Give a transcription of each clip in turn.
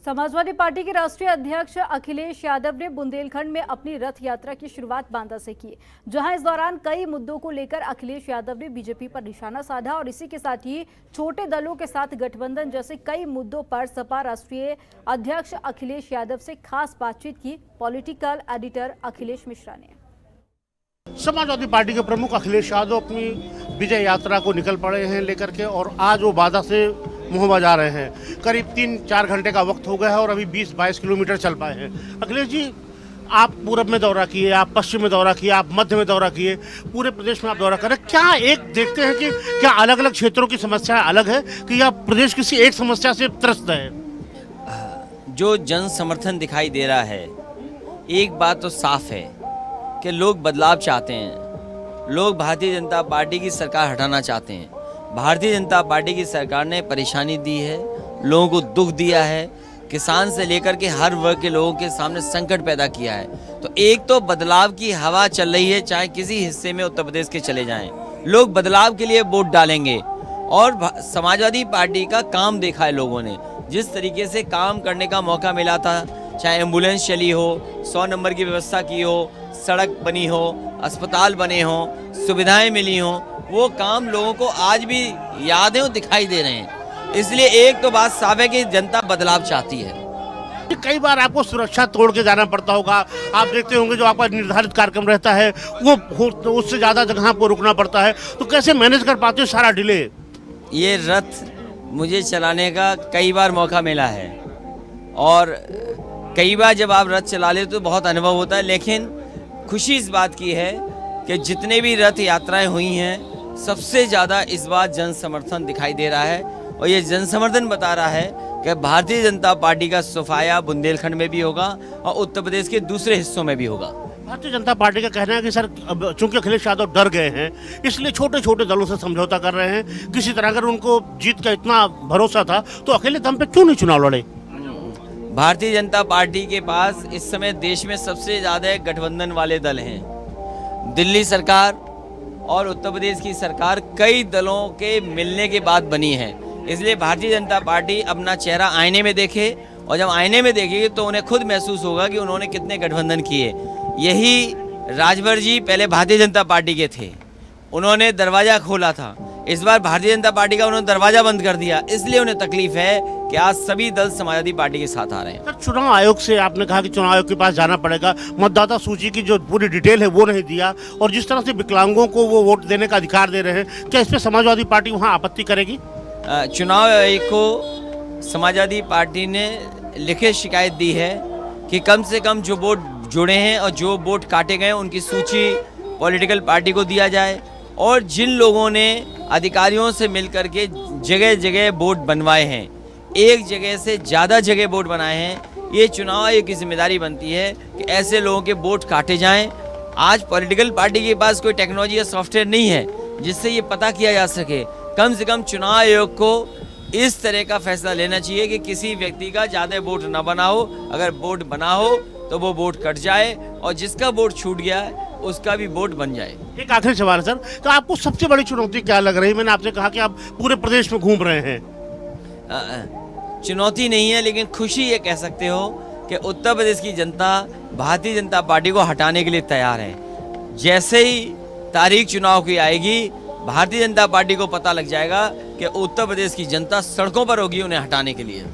Samajwadi party के राष्ट्रीय अध्यक्ष अखिलेश यादव ने बुंदेलखंड में अपनी रथ यात्रा की शुरुआत बांदा से की, जहां इस दौरान कई मुद्दों को लेकर अखिलेश यादव ने बीजेपी पर निशाना साधा और इसी के साथ ही छोटे दलों के साथ गठबंधन जैसे कई मुद्दों पर सपा राष्ट्रीय अध्यक्ष अखिलेश यादव से खास बातचीत की। पॉलिटिकल एडिटर अखिलेश मिश्रा ने। समाजवादी पार्टी के प्रमुख अखिलेश यादव अपनी विजय यात्रा को निकल पड़े हैं लेकर के, और आज वो बांदा से महोबा जा रहे हैं। करीब 3-4 घंटे का वक्त हो गया है और अभी 20-22 किलोमीटर चल पाए हैं। अखिलेश जी, आप पूरब में दौरा किए, आप पश्चिम में दौरा किए, आप मध्य में दौरा किए, पूरे प्रदेश में आप दौरा करें। क्या एक देखते हैं कि क्या अलग अलग क्षेत्रों की समस्या अलग है कि यह प्रदेश किसी एक समस्या से त्रस्त है? जो जन समर्थन दिखाई दे रहा है, एक बात तो साफ है कि लोग बदलाव चाहते हैं। लोग भारतीय जनता पार्टी की सरकार हटाना चाहते हैं। भारतीय जनता पार्टी की सरकार ने परेशानी दी है, लोगों को दुख दिया है, किसान से लेकर के हर वर्ग के लोगों के सामने संकट पैदा किया है। तो एक तो बदलाव की हवा चल रही है, चाहे किसी हिस्से में उत्तर प्रदेश के चले जाएं, लोग बदलाव के लिए वोट डालेंगे। और समाजवादी पार्टी का काम देखा है लोगों ने, जिस तरीके से काम करने का मौका मिला था, चाहे एम्बुलेंस चली हो, 100 नंबर की व्यवस्था की हो, सड़क बनी हो, अस्पताल बने हो, सुविधाएं मिली हो, वो काम लोगों को आज भी याद है और दिखाई दे रहे हैं। इसलिए एक तो बात साफ है कि जनता बदलाव चाहती है। कई बार आपको सुरक्षा तोड़ के जाना पड़ता होगा। आप देखते होंगे जो आपका निर्धारित कार्यक्रम रहता है वो तो उससे ज़्यादा जगह आपको रुकना पड़ता है, तो कैसे मैनेज कर पाते हो सारा डिले? ये रथ मुझे चलाने का कई बार मौका मिला है और कई बार जब आप रथ चला ले तो बहुत अनुभव होता है। लेकिन खुशी इस बात की है कि जितने भी रथ यात्राएं हुई हैं, सबसे ज़्यादा इस बार जन समर्थन दिखाई दे रहा है। और ये जन समर्थन बता रहा है कि भारतीय जनता पार्टी का सफाया बुंदेलखंड में भी होगा और उत्तर प्रदेश के दूसरे हिस्सों में भी होगा। भारतीय जनता पार्टी का कहना है कि सर, चूंकि अखिलेश यादव डर गए हैं, इसलिए छोटे छोटे दलों से समझौता कर रहे हैं। किसी तरह अगर उनको जीत का इतना भरोसा था तो अकेले दम पे क्यों नहीं चुनाव लड़े? भारतीय जनता पार्टी के पास इस समय देश में सबसे ज़्यादा गठबंधन वाले दल हैं। दिल्ली सरकार और उत्तर प्रदेश की सरकार कई दलों के मिलने के बाद बनी है। इसलिए भारतीय जनता पार्टी अपना चेहरा आईने में देखे, और जब आईने में देखेगी तो उन्हें खुद महसूस होगा कि उन्होंने कितने गठबंधन किए। यही राजभर जी पहले भारतीय जनता पार्टी के थे, उन्होंने दरवाज़ा खोला था। इस बार भारतीय जनता पार्टी का उन्होंने दरवाज़ा बंद कर दिया, इसलिए उन्हें तकलीफ है कि आज सभी दल समाजवादी पार्टी के साथ आ रहे हैं। चुनाव आयोग से आपने कहा कि चुनाव आयोग के पास जाना पड़ेगा, मतदाता सूची की जो पूरी डिटेल है वो नहीं दिया, और जिस तरह से विकलांगों को वो वोट देने का अधिकार दे रहे हैं, क्या इस पर समाजवादी पार्टी वहाँ आपत्ति करेगी? चुनाव आयोग को समाजवादी पार्टी ने लिखित शिकायत दी है कि कम से कम जो वोट जुड़े हैं और जो वोट काटे गए उनकी सूची पॉलिटिकल पार्टी को दिया जाए, और जिन लोगों ने अधिकारियों से मिलकर के जगह जगह वोट बनवाए हैं, एक जगह से ज़्यादा जगह वोट बनाए हैं, ये चुनाव आयोग की जिम्मेदारी बनती है कि ऐसे लोगों के वोट काटे जाएं। आज पॉलिटिकल पार्टी के पास कोई टेक्नोलॉजी या सॉफ्टवेयर नहीं है जिससे ये पता किया जा सके। कम से कम चुनाव आयोग को इस तरह का फैसला लेना चाहिए कि किसी व्यक्ति का ज़्यादा वोट ना बना हो, अगर वोट बना हो तो वो वोट कट जाए और जिसका वोट छूट गया है उसका भी वोट बन जाए। एक आखिरी सवाल है सर, तो आपको सबसे बड़ी चुनौती क्या लग रही है? मैंने आपसे कहा कि आप पूरे प्रदेश में घूम रहे हैं। चुनौती नहीं है, लेकिन खुशी ये कह सकते हो कि उत्तर प्रदेश की जनता भारतीय जनता पार्टी को हटाने के लिए तैयार है। जैसे ही तारीख चुनाव की आएगी, भारतीय जनता पार्टी को पता लग जाएगा कि उत्तर प्रदेश की जनता सड़कों पर होगी उन्हें हटाने के लिए।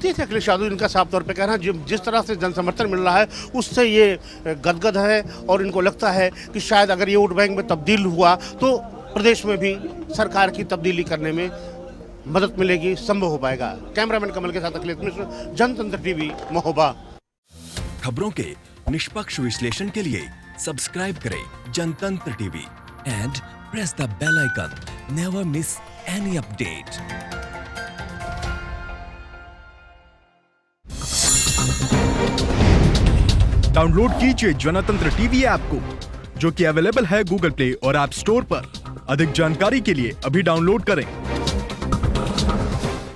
ठीक है, अखिलेश यादव इनका साफ तौर पे कहना है जिस तरह से जन समर्थन मिल रहा है उससे ये गदगद है, और इनको लगता है कि शायद अगर ये वोट बैंक में तब्दील हुआ तो प्रदेश में भी सरकार की तब्दीली करने में मदद मिलेगी, संभव हो पाएगा। कैमरामैन कमल के साथ अखिलेश मिश्र, जनतंत्र टीवी, महोबा। खबरों के निष्पक्ष विश्लेषण के लिए सब्सक्राइब करें Jantantra TV and press the bell icon. Never miss any update. Download कीजिए जनतंत्र टीवी ऐप को, जो कि अवेलेबल है गूगल प्ले और ऐप स्टोर पर। अधिक जानकारी के लिए अभी डाउनलोड करें।